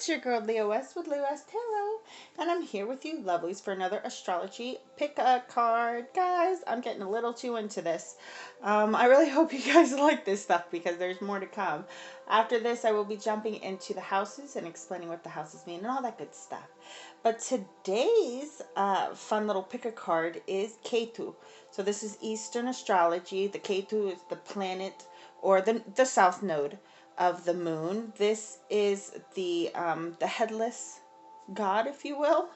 It's your girl Leoess with Leoess Tarot, and I'm here with you lovelies for another astrology pick a card. Guys, I'm getting a little too into this. I really hope you guys like this stuff because there's more to come. After this, I will be jumping into the houses and explaining what the houses mean and all that good stuff. But today's fun little pick a card is Ketu. So this is Eastern astrology. The Ketu is the planet or the south node of the moon. This is the headless god, if you will.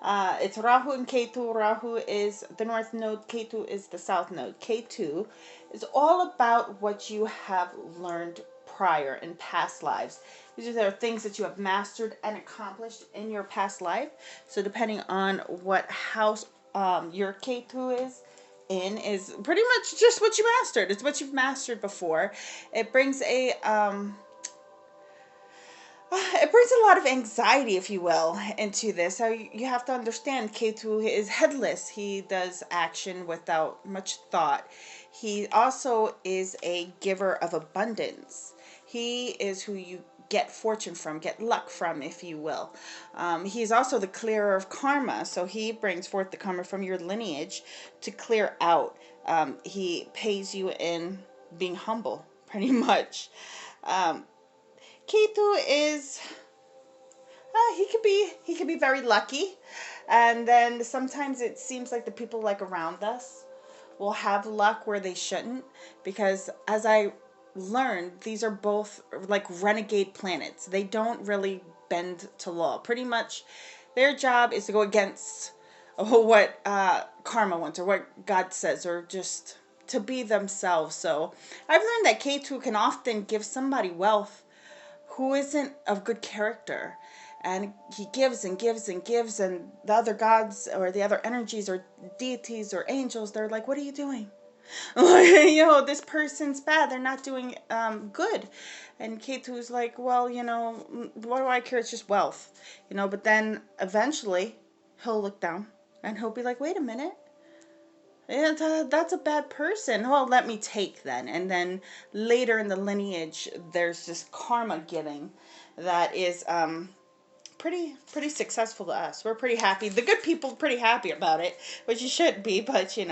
It's Rahu and Ketu. Rahu is the north node. Ketu is the south node. Ketu is all about what you have learned prior in past lives. These are things that you have mastered and accomplished in your past life. So depending on what house your Ketu is pretty much just what you mastered. It's what you've mastered before. It brings a lot of anxiety, if you will, into this. So you have to understand Ketu is headless. He does action without much thought. He also is a giver of abundance. He is who you get fortune from, get luck from, if you will. He is also the clearer of karma, so he brings forth the karma from your lineage to clear out. He pays you in being humble, pretty much. Ketu is he can be very lucky, and then sometimes it seems like the people like around us will have luck where they shouldn't, because as I learned, these are both like renegade planets. They don't really bend to law. Pretty much their job is to go against what karma wants or what God says, or just to be themselves. So I've learned that Ketu can often give somebody wealth who isn't of good character, and he gives and gives and gives, and the other gods or the other energies or deities or angels, they're like, what are you doing? This person's bad. They're not doing good. And Ketu's like, well, what do I care? It's just wealth. But then eventually he'll look down and he'll be like, wait a minute. Yeah, that's a bad person. Well, let me take then. And then later in the lineage, there's this karma giving that is pretty successful to us. We're pretty happy. The good people are pretty happy about it, which you should be. But he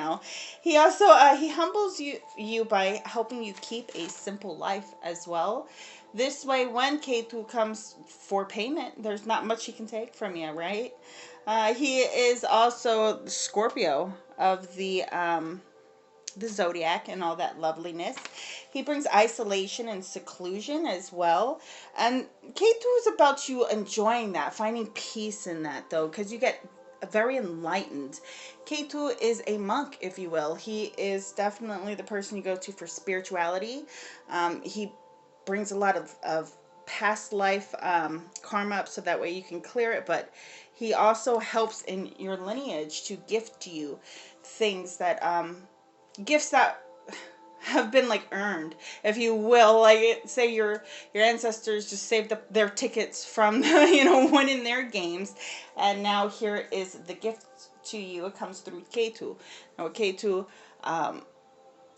also he humbles you by helping you keep a simple life as well. This way, when Ketu comes for payment, there's not much he can take from you, right? He is also Scorpio of the zodiac and all that loveliness. He brings isolation and seclusion as well. And Ketu is about you enjoying that, finding peace in that, though, because you get very enlightened. Ketu is a monk, if you will. He is definitely the person you go to for spirituality. He brings a lot of past life karma up so that way you can clear it, but he also helps in your lineage to gift you things that gifts that have been like earned, if you will. Like, say your ancestors just saved up their tickets from winning their games, and now here is the gift to you. It comes through Ketu. Now Ketu,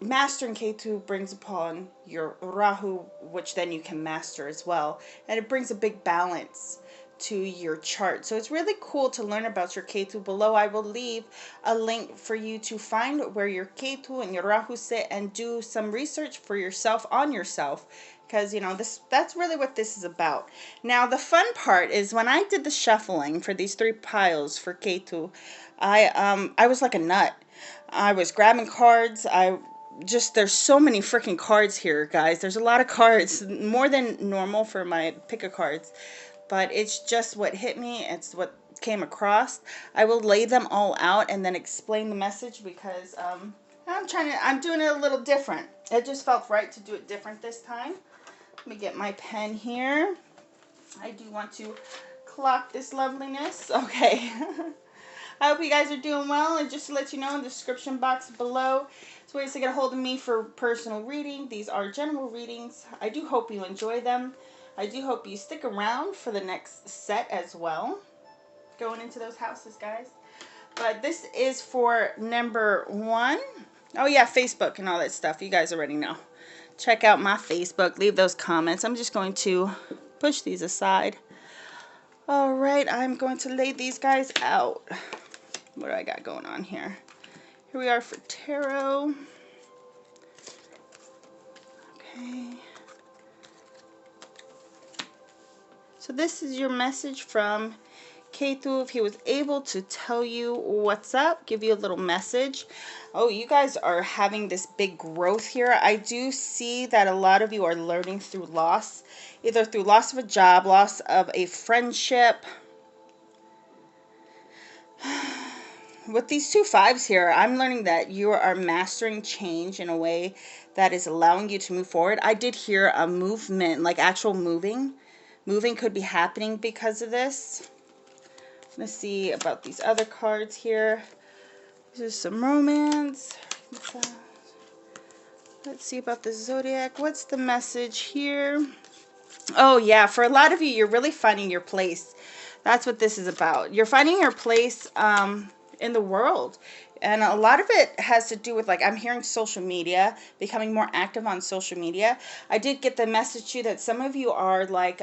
mastering Ketu brings upon your Rahu, which then you can master as well, and it brings a big balance to your chart. So it's really cool to learn about your Ketu. Below I will leave a link for you to find where your Ketu and your Rahu sit and do some research for yourself on yourself, because that's really what this is about. Now the fun part is when I did the shuffling for these 3 piles for Ketu, I was like a nut. I was grabbing cards. There's so many freaking cards here, guys. There's a lot of cards, more than normal for my pick a cards. But it's just what hit me. It's what came across. I will lay them all out and then explain the message, because I'm doing it a little different. It just felt right to do it different this time. Let me get my pen here. I do want to clock this loveliness. Okay. I hope you guys are doing well, and just to let you know, in the description box below is ways to get a hold of me for personal reading. These are general readings. I do hope you enjoy them. I do hope you stick around for the next set as well, going into those houses, guys. But this is for number 1. Oh yeah, Facebook and all that stuff. You guys already know. Check out my Facebook. Leave those comments. I'm just going to push these aside. All right, I'm going to lay these guys out. What do I got going on here? Here we are for tarot. Okay. So this is your message from Ketu. If he was able to tell you what's up, give you a little message. Oh, you guys are having this big growth here. I do see that a lot of you are learning through loss, either through loss of a job, loss of a friendship. With these 2 5s here, I'm learning that you are mastering change in a way that is allowing you to move forward. I did hear a movement, like actual moving. Moving could be happening because of this. Let's see about these other cards here. This is some romance. Let's see about the zodiac. What's the message here? Oh yeah, for a lot of you, you're really finding your place. That's what this is about. You're finding your place in the world. And a lot of it has to do with, like, I'm hearing social media, becoming more active on social media. I did get the message too that some of you are like,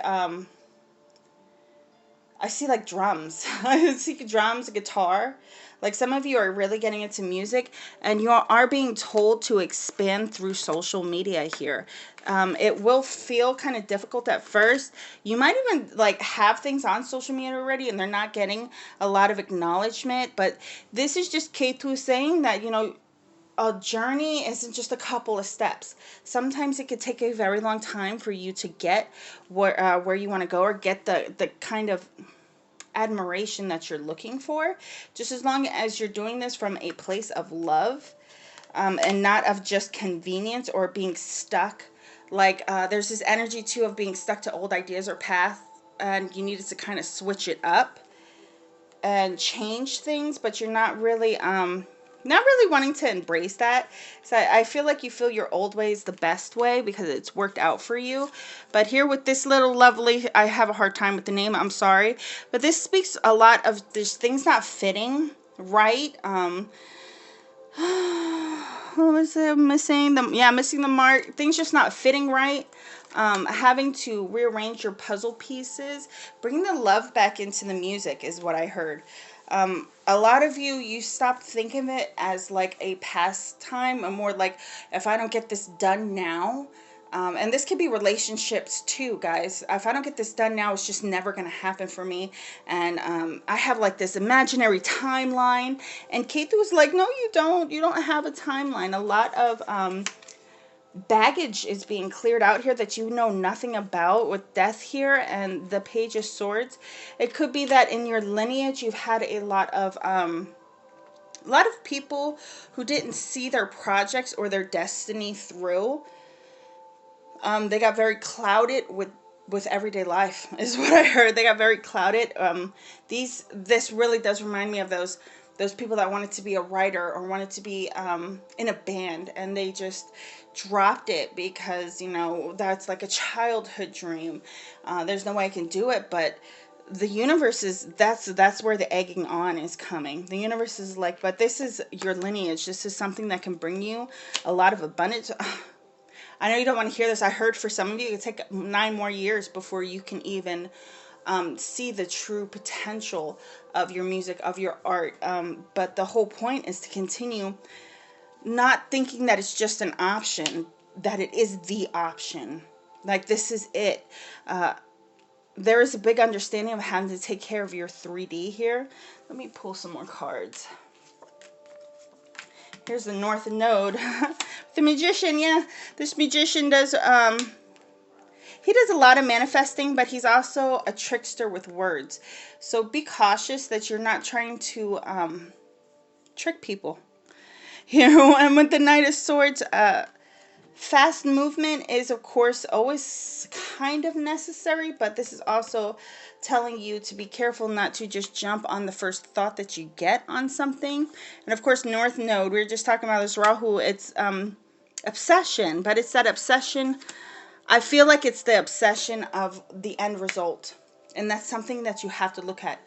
I see like drums. I see drums, guitar. Like some of you are really getting into music and you are being told to expand through social media here. It will feel kind of difficult at first. You might even like have things on social media already and they're not getting a lot of acknowledgement. But this is just Ketu saying that, you know, a journey isn't just a couple of steps. Sometimes it could take a very long time for you to get where you want to go or get the kind of admiration that you're looking for. Just as long as you're doing this from a place of love and not of just convenience or being stuck. Like there's this energy too of being stuck to old ideas or paths and you needed to kind of switch it up and change things, but you're not really wanting to embrace that. So I feel like you feel your old way is the best way because it's worked out for you. But here with this little lovely, I have a hard time with the name, I'm sorry, but this speaks a lot of there's things not fitting right. What was it? Missing the mark. Things just not fitting right. Having to rearrange your puzzle pieces. Bring the love back into the music is what I heard. A lot of you stop thinking of it as like a pastime, or more like, if I don't get this done now, and this could be relationships too, guys. If I don't get this done now, it's just never going to happen for me. And I have like this imaginary timeline. And Ketu was like, no, you don't. You don't have a timeline. A lot of baggage is being cleared out here that you know nothing about with death here and the Page of Swords. It could be that in your lineage you've had a lot of people who didn't see their projects or their destiny through. They got very clouded with everyday life is what I heard. They got very clouded. This really does remind me of those people that wanted to be a writer or wanted to be in a band, and they just dropped it because, you know, that's like a childhood dream. There's no way I can do it, but the universe is, that's where the egging on is coming. The universe is like, but this is your lineage. This is something that can bring you a lot of abundance. I know you don't want to hear this. I heard for some of you, it could take 9 more years before you can even see the true potential of your music, of your art. But the whole point is to continue not thinking that it's just an option, that it is the option. Like, this is it. There is a big understanding of having to take care of your 3D here. Let me pull some more cards. Here's the North Node. The Magician, yeah. This Magician does, he does a lot of manifesting, but he's also a trickster with words. So be cautious that you're not trying to trick people. You know, and with the Knight of Swords, fast movement is, of course, always kind of necessary, but this is also telling you to be careful not to just jump on the first thought that you get on something. And of course, North Node, we were just talking about this Rahu, it's obsession, but it's that obsession. I feel like it's the obsession of the end result, and that's something that you have to look at.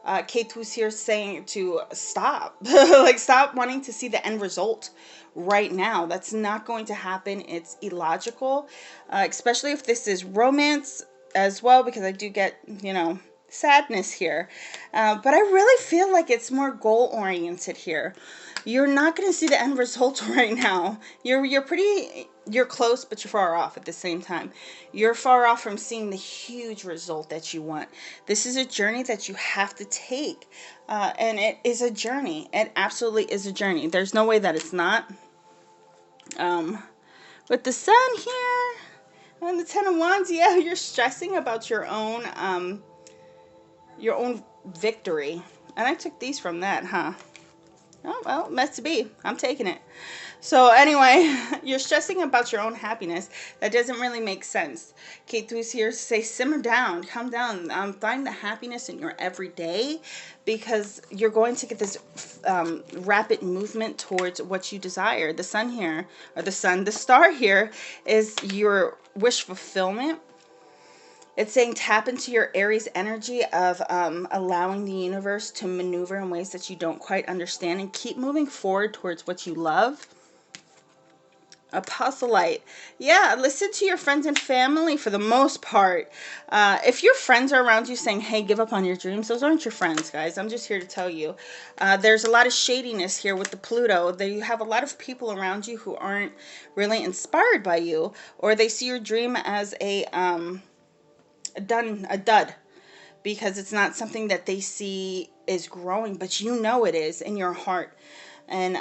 Ketu's here saying to stop. Like, stop wanting to see the end result right now. That's not going to happen. It's illogical, especially if this is romance as well, because I do get, you know, sadness here. But I really feel like it's more goal oriented here. You're not going to see the end result right now. You're close, but you're far off at the same time. You're far off from seeing the huge result that you want. This is a journey that you have to take. And it is a journey. It absolutely is a journey. There's no way that it's not. With the sun here and the Ten of Wands, yeah, you're stressing about your own victory. And I took these from that, huh? Oh, well, meant to be. I'm taking it. So anyway, you're stressing about your own happiness. That doesn't really make sense. Ketu is here to say, simmer down, calm down. Find the happiness in your everyday, because you're going to get this rapid movement towards what you desire. The sun here, or the star here is your wish fulfillment. It's saying tap into your Aries energy of allowing the universe to maneuver in ways that you don't quite understand, and keep moving forward towards what you love. Apostolite. Yeah, listen to your friends and family for the most part. If your friends are around you saying, hey, give up on your dreams, those aren't your friends, guys. I'm just here to tell you. There's a lot of shadiness here with the Pluto. You have a lot of people around you who aren't really inspired by you, or they see your dream as a dud, because it's not something that they see is growing, but you know it is in your heart. And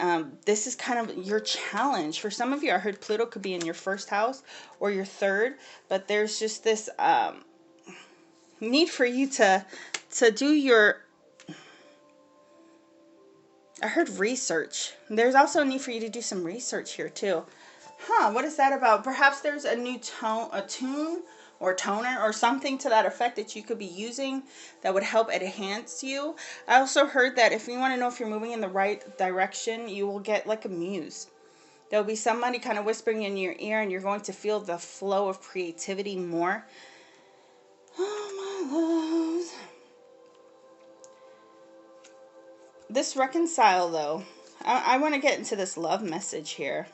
this is kind of your challenge. For some of you, I heard Pluto could be in your first house or your third, but there's just this need for you to do your, I heard research. There's also a need for you to do some research here too. What is that about? Perhaps there's a new tune or toner or something to that effect that you could be using that would help enhance you. I also heard that if you want to know if you're moving in the right direction, you will get like a muse. There'll be somebody kind of whispering in your ear, and you're going to feel the flow of creativity more. Oh, my loves. This reconcile, though. I want to get into this love message here.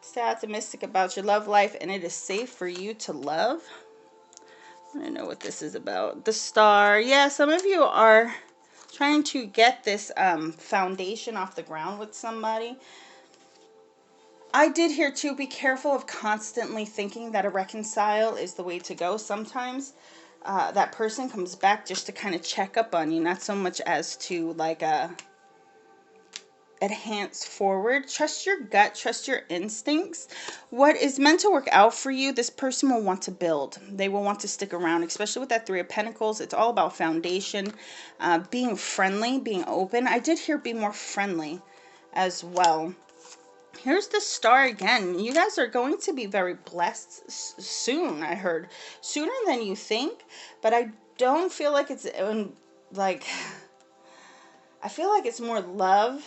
Stay optimistic about your love life, and it is safe for you to love. I don't know what this is about. The star. Yeah, some of you are trying to get this foundation off the ground with somebody. I did hear too, be careful of constantly thinking that a reconcile is the way to go. Sometimes that person comes back just to kind of check up on you, not so much as to like enhance forward. Trust your gut, trust your instincts. What is meant to work out for you, this person will want to build. They will want to stick around, especially with that Three of Pentacles. It's all about foundation, being friendly, being open. I did hear be more friendly as well. Here's the star again. You guys are going to be very blessed soon, I heard. Sooner than you think, but I don't feel like it's like, I feel like it's more love.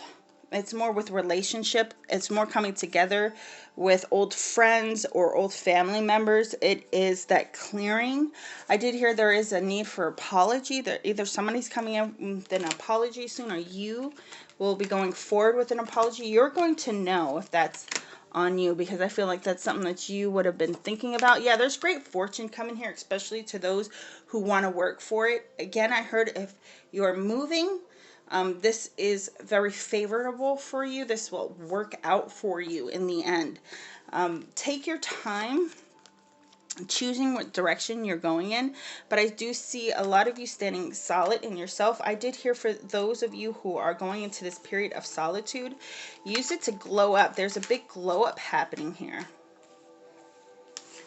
It's more with relationship. It's more coming together with old friends or old family members. It is that clearing. I did hear there is a need for apology. That either somebody's coming in with an apology soon, or you will be going forward with an apology. You're going to know if that's on you, because I feel like that's something that you would have been thinking about. Yeah, there's great fortune coming here, especially to those who want to work for it. Again, I heard if you're moving, this is very favorable for you. This will work out for you in the end. Take your time choosing what direction you're going in, but I do see a lot of you standing solid in yourself. I did hear for those of you who are going into this period of solitude, use it to glow up. There's a big glow up happening here.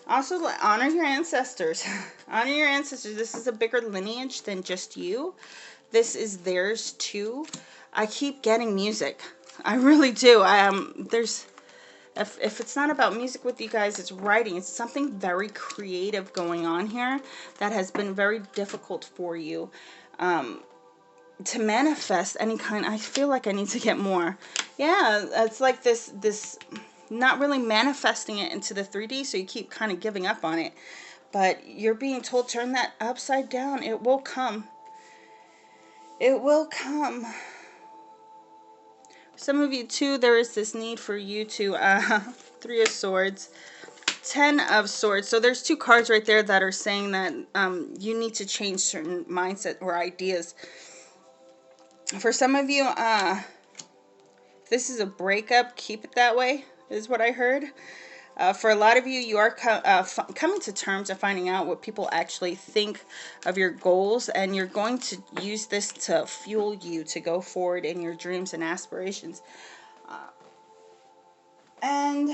Also, honor your ancestors. Honor your ancestors. This is a bigger lineage than just you. This is theirs too. I keep getting music. I really do. There's, if it's not about music with you guys, it's writing. It's something very creative going on here that has been very difficult for you to manifest any kind. I feel like I need to get more. Yeah, it's like this not really manifesting it into the 3D, so you keep kind of giving up on it. But you're being told, turn that upside down. It will come. It will come. Some of you too, there is this need for you to, Three of Swords. Ten of Swords. So there's two cards right there that are saying that you need to change certain mindset or ideas. For some of you, this is a breakup. Keep it that way, is what I heard. For a lot of you, you are coming to terms of finding out what people actually think of your goals, and you're going to use this to fuel you to go forward in your dreams and aspirations. And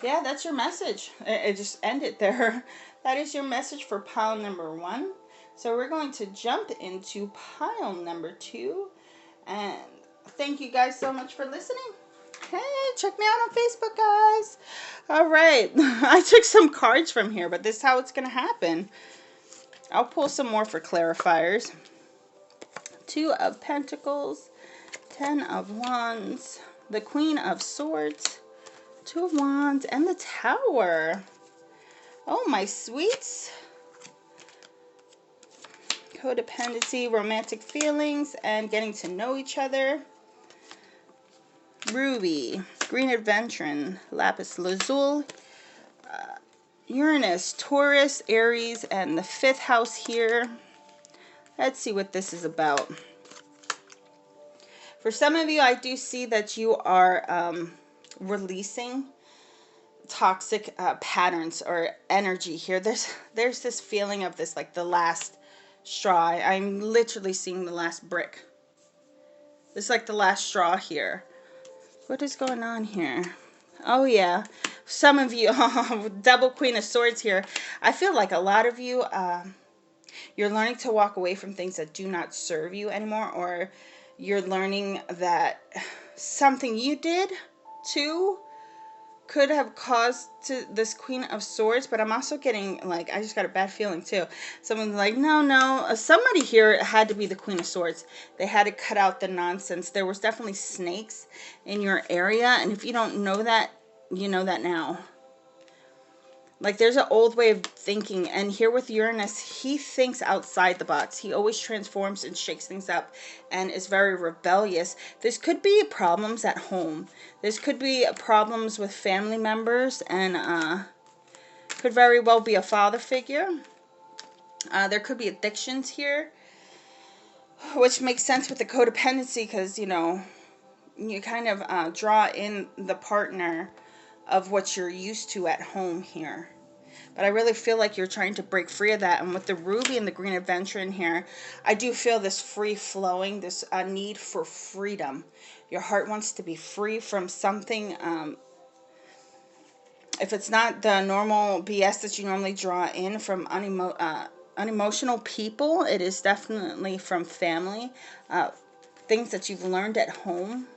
yeah, that's your message. It just ended there. That is your message for pile number 1. So we're going to jump into pile number 2. And thank you guys so much for listening. Hey, check me out on Facebook, guys. All right. I took some cards from here, but this is how it's going to happen. I'll pull some more for clarifiers. 2 of Pentacles, 10 of Wands, the Queen of Swords, 2 of Wands, and the Tower. Oh, my sweets. Codependency, romantic feelings, and getting to know each other. Ruby, Green Adventurer, Lapis Lazuli, Uranus, Taurus, Aries, and the 5th house here. Let's see what this is about. For some of you, I do see that you are releasing toxic patterns or energy here. There's this feeling of this, like the last straw. I'm literally seeing the last brick. It's like the last straw here. What is going on here? Oh yeah, some of you, double Queen of Swords here. I feel like a lot of you, you're learning to walk away from things that do not serve you anymore, or you're learning that something you did too could have caused to this Queen of Swords. But I'm also getting, like, I just got a bad feeling too. Someone's like, no, somebody here had to be the Queen of Swords. They had to cut out the nonsense. There was definitely snakes in your area, and if you don't know that, you know that now. Like, there's an old way of thinking, and here with Uranus, he thinks outside the box. He always transforms and shakes things up and is very rebellious. This could be problems at home. This could be problems with family members, and could very well be a father figure. There could be addictions here, which makes sense with the codependency because, you know, you kind of draw in the partner of what you're used to at home here. But I really feel like you're trying to break free of that. And with the Ruby and the Green Adventurer in here, I do feel this free flowing, this need for freedom. Your heart wants to be free from something. If it's not the normal BS that you normally draw in from unemotional people, it is definitely from family. Things that you've learned at home.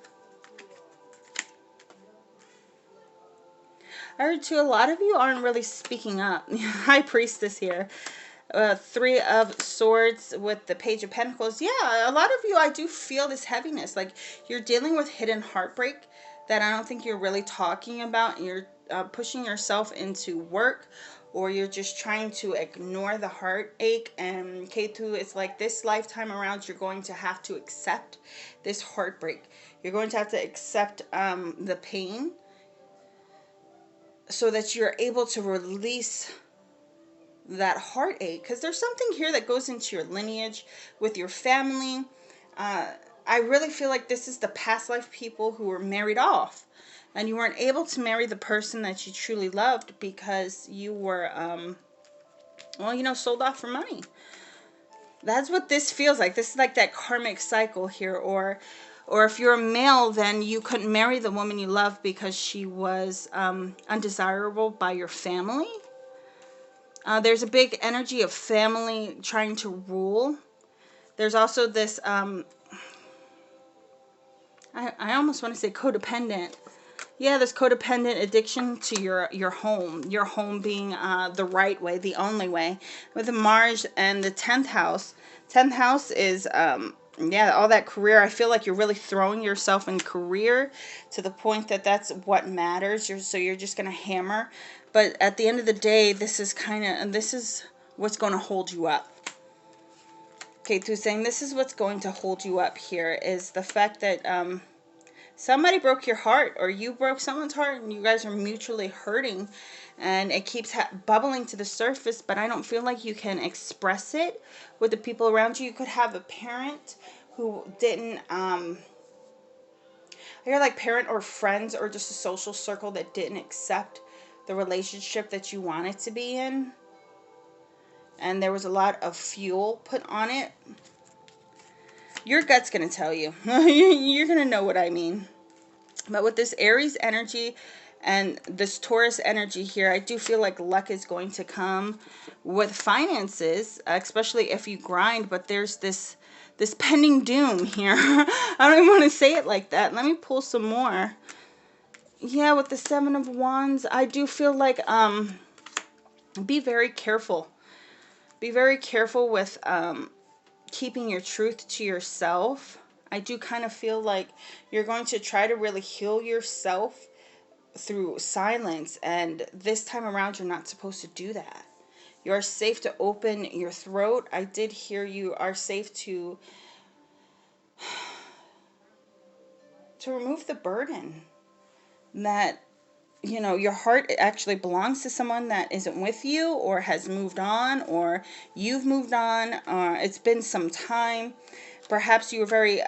I heard too, a lot of you aren't really speaking up. High Priestess here. 3 of Swords with the Page of Pentacles. Yeah, a lot of you, I do feel this heaviness. Like, you're dealing with hidden heartbreak that I don't think you're really talking about. You're pushing yourself into work, or you're just trying to ignore the heartache. And Ketu, it's like this lifetime around, you're going to have to accept this heartbreak. You're going to have to accept the pain, so that you're able to release that heartache. Because there's something here that goes into your lineage with your family. I really feel like this is the past life people who were married off. And you weren't able to marry the person that you truly loved because you were, well, you know, sold off for money. That's what this feels like. This is like that karmic cycle here. Or if you're a male, then you couldn't marry the woman you love because she was undesirable by your family. There's a big energy of family trying to rule. There's also this, I almost want to say codependent. Yeah, this codependent addiction to your home. Your home being the right way, the only way. With the Mars and the 10th house. 10th house is, yeah, all that career. I feel like you're really throwing yourself in career to the point that that's what matters. So you're just going to hammer. But at the end of the day, this is what's going to hold you up. Ketu's saying this is what's going to hold you up here, is the fact that Somebody broke your heart, or you broke someone's heart, and you guys are mutually hurting, and it keeps bubbling to the surface, but I don't feel like you can express it with the people around you. You could have a parent who didn't, I hear like parent or friends or just a social circle that didn't accept the relationship that you wanted to be in, and there was a lot of fuel put on it. Your gut's going to tell you. You're going to know what I mean. But with this Aries energy and this Taurus energy here, I do feel like luck is going to come with finances, especially if you grind. But there's this pending doom here. I don't even want to say it like that. Let me pull some more. Yeah, with the Seven of Wands, I do feel like be very careful. Be very careful with keeping your truth to yourself. I do kind of feel like you're going to try to really heal yourself through silence, and this time around you're not supposed to do that. You are safe to open your throat. I did hear you are safe to remove the burden that, you know, your heart actually belongs to someone that isn't with you or has moved on, or you've moved on, it's been some time. Perhaps you were very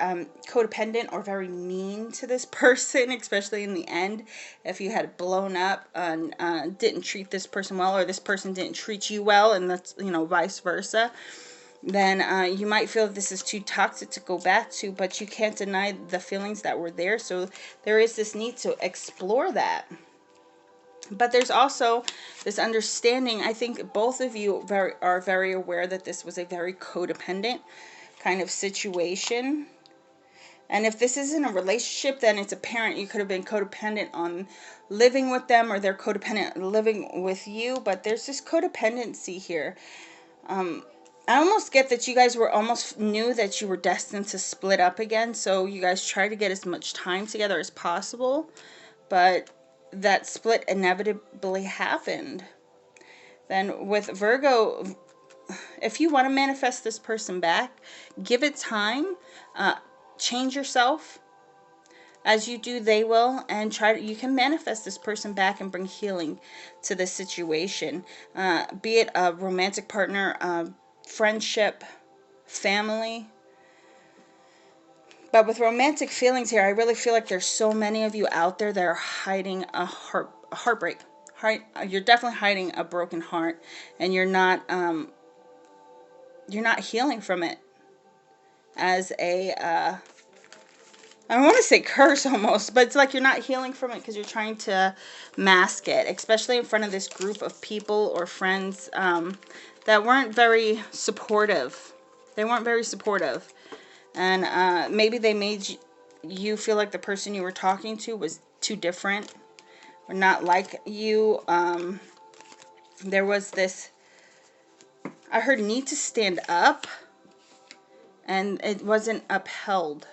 codependent or very mean to this person, especially in the end. If you had blown up and didn't treat this person well, or this person didn't treat you well, and that's, you know, vice versa, then you might feel this is too toxic to go back to, but you can't deny the feelings that were there. So there is this need to explore that. But there's also this understanding. I think both of you are very aware that this was a very codependent kind of situation. And if this isn't a relationship, then it's a parent. You could have been codependent on living with them, or they're codependent living with you. But there's this codependency here. I almost get that you guys were almost knew that you were destined to split up again. So you guys try to get as much time together as possible. But that split inevitably happened. Then with Virgo, if you want to manifest this person back, give it time. Change yourself. As you do, they will, and you can manifest this person back and bring healing to this situation. Be it a romantic partner, friendship, family. But with romantic feelings here, I really feel like there's so many of you out there that are hiding a heartbreak. You're definitely hiding a broken heart, and you're not healing from it as a I want to say curse almost, but it's like you're not healing from it because you're trying to mask it, especially in front of this group of people or friends that weren't very supportive. They weren't very supportive. And maybe they made you feel like the person you were talking to was too different or not like you. There was this, I heard, need to stand up, and it wasn't upheld.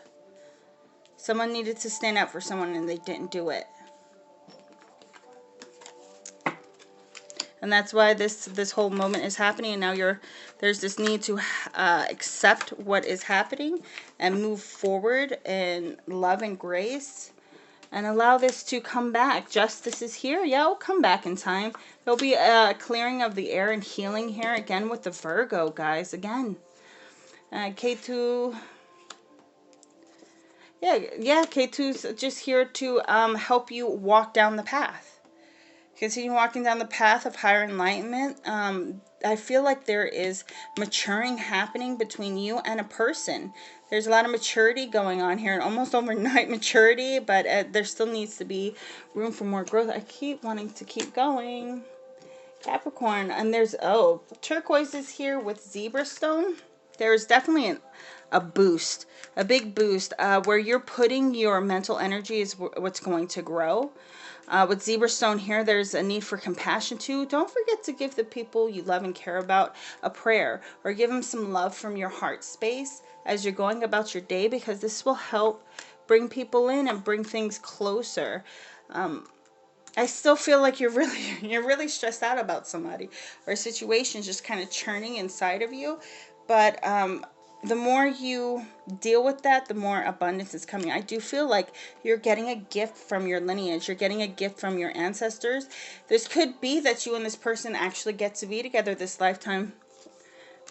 Someone needed to stand up for someone and they didn't do it. And that's why this whole moment is happening. And now there's this need to accept what is happening and move forward in love and grace. And allow this to come back. Justice is here. Yeah, it'll come back in time. There'll be a clearing of the air and healing here. Again with the Virgo, guys. Again. Ketu. Yeah, Ketu's just here to help you walk down the path. Continue walking down the path of higher enlightenment. I feel like there is maturing happening between you and a person. There's a lot of maturity going on here, and almost overnight maturity, but there still needs to be room for more growth. I keep wanting to keep going. Capricorn, and there's, turquoise is here with zebra stone. There's definitely a boost, a big boost, where you're putting your mental energy is what's going to grow. With zebra stone here, there's a need for compassion too. Don't forget to give the people you love and care about a prayer, or give them some love from your heart space as you're going about your day, because this will help bring people in and bring things closer. I still feel like you're really stressed out about somebody, or a situation just kind of churning inside of you. But the more you deal with that, the more abundance is coming. I do feel like you're getting a gift from your lineage. You're getting a gift from your ancestors. This could be that you and this person actually get to be together this lifetime,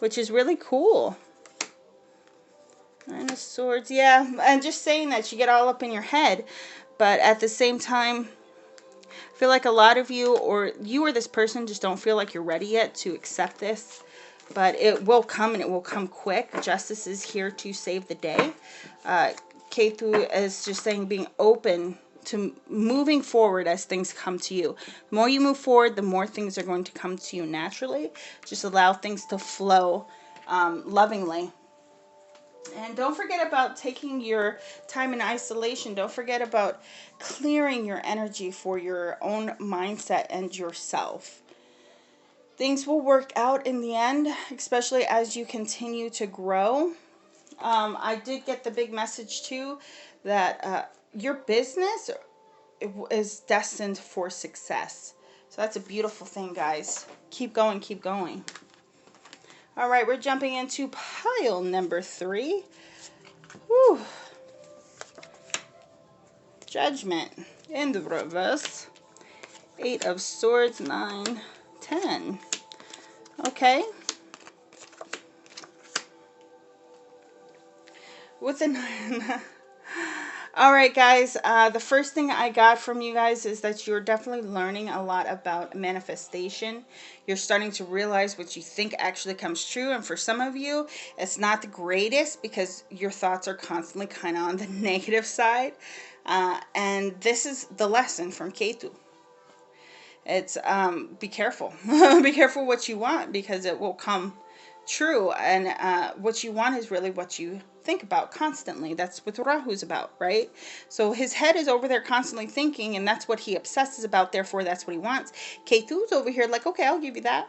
which is really cool. Nine of Swords. Yeah, I'm just saying that you get all up in your head. But at the same time, I feel like a lot of you, or you or this person, just don't feel like you're ready yet to accept this. But it will come, and it will come quick. Justice is here to save the day. Ketu is just saying being open to moving forward as things come to you. The more you move forward, the more things are going to come to you naturally. Just allow things to flow lovingly. And don't forget about taking your time in isolation. Don't forget about clearing your energy for your own mindset and yourself. Things will work out in the end, especially as you continue to grow. I did get the big message too that your business is destined for success. So that's a beautiful thing, guys. Keep going, keep going. All right, we're jumping into pile number 3. Whew. Judgment in the reverse. 8 of Swords, 9, 10. Okay. With the 9. All right, guys. The first thing I got from you guys is that you're definitely learning a lot about manifestation. You're starting to realize what you think actually comes true. And for some of you, it's not the greatest because your thoughts are constantly kind of on the negative side. And this is the lesson from Ketu. It's be careful. Be careful what you want because it will come true. And what you want is really what you think about constantly. That's what Rahu's about, right? So his head is over there constantly thinking, and that's what he obsesses about. Therefore, that's what he wants. Ketu's over here like, okay, I'll give you that.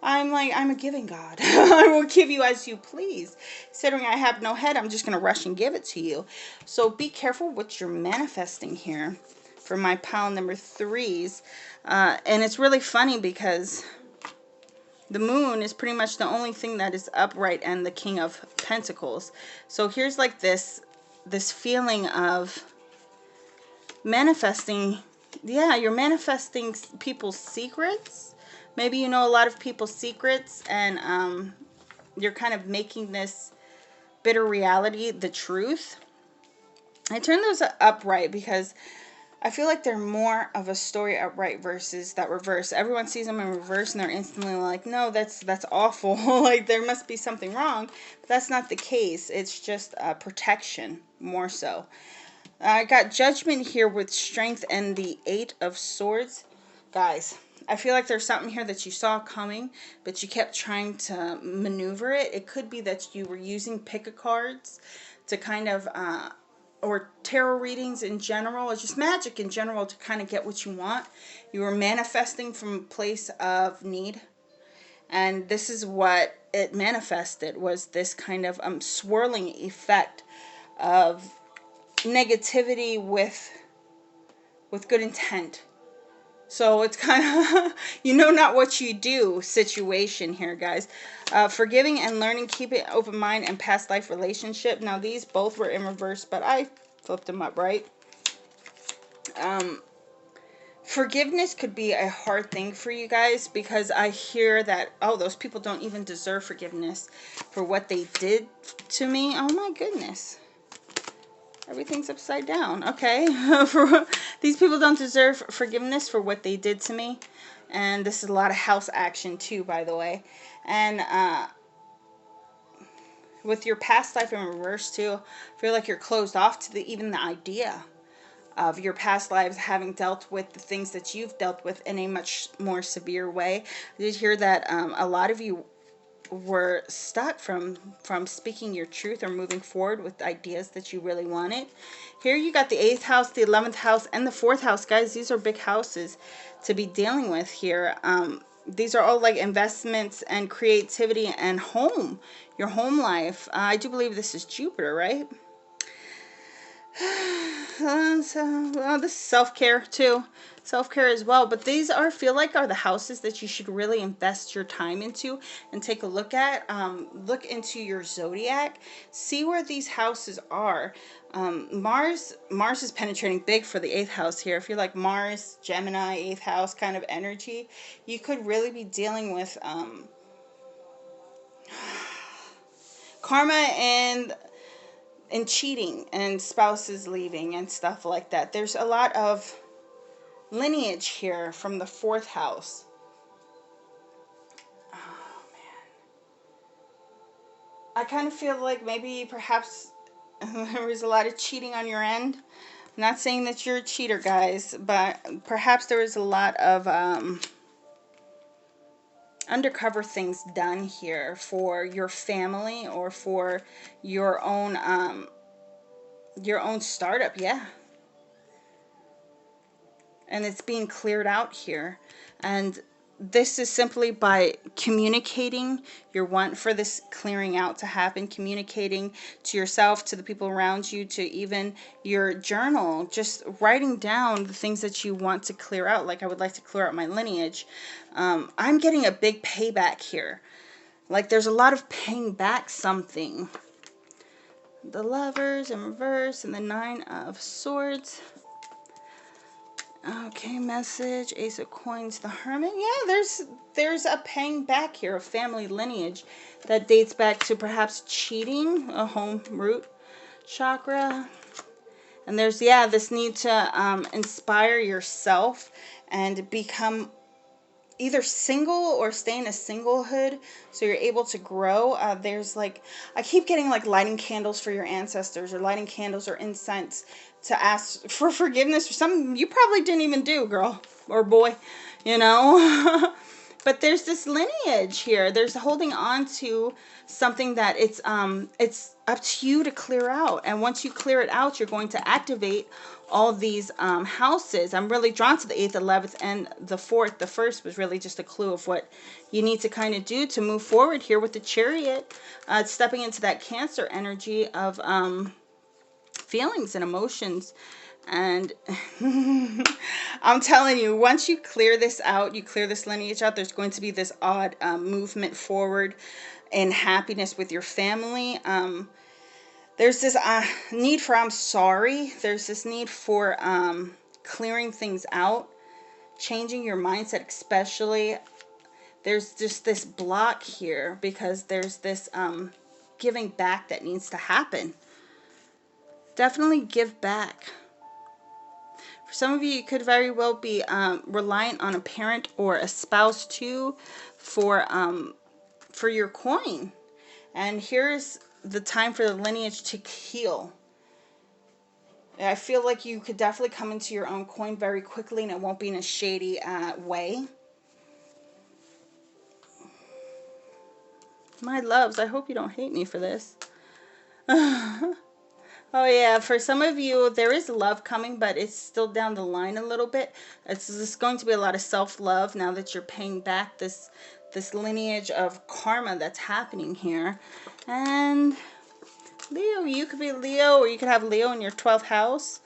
I'm like, I'm a giving God. I will give you as you please. Considering I have no head, I'm just going to rush and give it to you. So be careful what you're manifesting here for my pile number 3s. And it's really funny because the moon is pretty much the only thing that is upright and the King of Pentacles. So here's like this feeling of manifesting. Yeah, you're manifesting people's secrets. Maybe you know a lot of people's secrets and you're kind of making this bitter reality the truth. I turned those upright because I feel like they're more of a story upright versus that reverse. Everyone sees them in reverse and they're instantly like, no, that's awful. Like there must be something wrong. But that's not the case. It's just protection more so. I got Judgment here with Strength and the 8 of Swords. Guys, I feel like there's something here that you saw coming, but you kept trying to maneuver it. It could be that you were using pick-a-cards to kind of or tarot readings in general, or just magic in general to kind of get what you want. You were manifesting from a place of need. And this is what it manifested, was this kind of swirling effect of negativity with good intent. So it's kind of, you know not what you do situation here, guys. Forgiving and learning, keep it open mind, and past life relationship. Now, these both were in reverse, but I flipped them up, right? Forgiveness could be a hard thing for you guys because I hear that, oh, those people don't even deserve forgiveness for what they did to me. Oh, my goodness. Everything's upside down. Okay. These people don't deserve forgiveness for what they did to me. And this is a lot of house action too, by the way. And with your past life in reverse too, I feel like you're closed off to even the idea of your past lives having dealt with the things that you've dealt with in a much more severe way. I did hear that a lot of you were stuck from speaking your truth or moving forward with ideas that you really wanted. Here you got the 8th house, the 11th house, and the 4th house. Guys, these are big houses to be dealing with here. These are all like investments and creativity and home, your home life. I do believe this is Jupiter, right? So, well, this is self-care too. self-care as well. But these feel like are the houses that you should really invest your time into and take a look at. Look into your zodiac, see where these houses are. Mars is penetrating big for the 8th house here. If you're like Mars, Gemini, 8th house kind of energy, you could really be dealing with karma and cheating and spouses leaving and stuff like that. There's a lot of lineage here from the 4th house. Oh man, I kind of feel like maybe perhaps there was a lot of cheating on your end. I'm not saying that you're a cheater, guys, but perhaps there was a lot of undercover things done here for your family or for your own startup. Yeah, and it's being cleared out here. And this is simply by communicating your want for this clearing out to happen, communicating to yourself, to the people around you, to even your journal, just writing down the things that you want to clear out. Like, I would like to clear out my lineage. I'm getting a big payback here. Like, there's a lot of paying back something. The Lovers in reverse and the 9 of Swords. Okay, message, Ace of Coins, the Hermit. Yeah, there's a paying back here of family lineage that dates back to perhaps cheating, a home root chakra. And there's, yeah, this need to inspire yourself and become either single or stay in a singlehood so you're able to grow. There's like, I keep getting like lighting candles for your ancestors or lighting candles or incense to ask for forgiveness for something you probably didn't even do, girl or boy, you know. But there's this lineage here. There's holding on to something that it's up to you to clear out. And once you clear it out, you're going to activate all these houses. I'm really drawn to the 8th, 11th, and the 4th. The 1st was really just a clue of what you need to kind of do to move forward here with the Chariot. Stepping into that Cancer energy of feelings and emotions. And I'm telling you, once you clear this out, you clear this lineage out, there's going to be this odd movement forward in happiness with your family. There's this need for I'm sorry. There's this need for clearing things out, changing your mindset especially. There's just this block here because there's this giving back that needs to happen. Definitely give back. For some of you, you could very well be reliant on a parent or a spouse too for your coin. And here's the time for the lineage to heal. I feel like you could definitely come into your own coin very quickly, and it won't be in a shady way. My loves, I hope you don't hate me for this. Oh yeah, for some of you, there is love coming, but it's still down the line a little bit. It's just going to be a lot of self-love now that you're paying back this lineage of karma that's happening here. And Leo, you could be Leo, or you could have Leo in your 12th house.